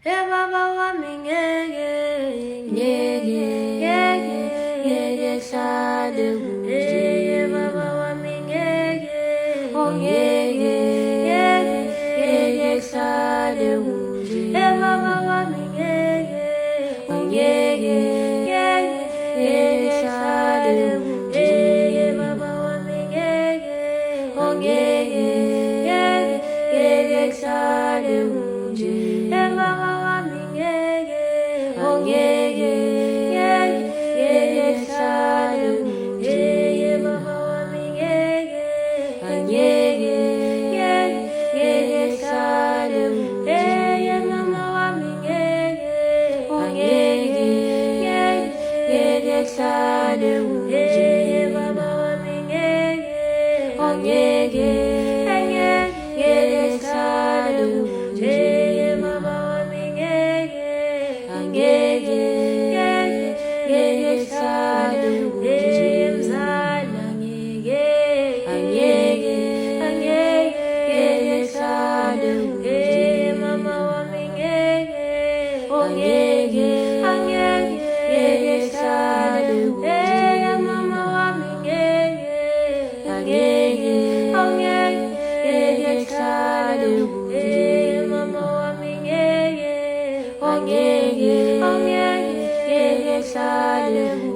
Hey Baba wami ngeke hlale kude. Hey Baba wami ngeke hlale kude. Hey Baba wami ngeke hlale kude. Hey Baba wami ngeke hlale kude. Hey Baba wami ngeke hlale kude. Hey Baba wami ngeke hlale kude. Hey Mama wami ngeke hlale kude. Hey Baba wami ngeke hlale kude. Hey Mama wami ngeke hlale kude. Mzala ngeke hlale kude. Mama wami ngeke hlale kude. Mama wami ngeke hlale kude. Mama wami ngeke hlale kude.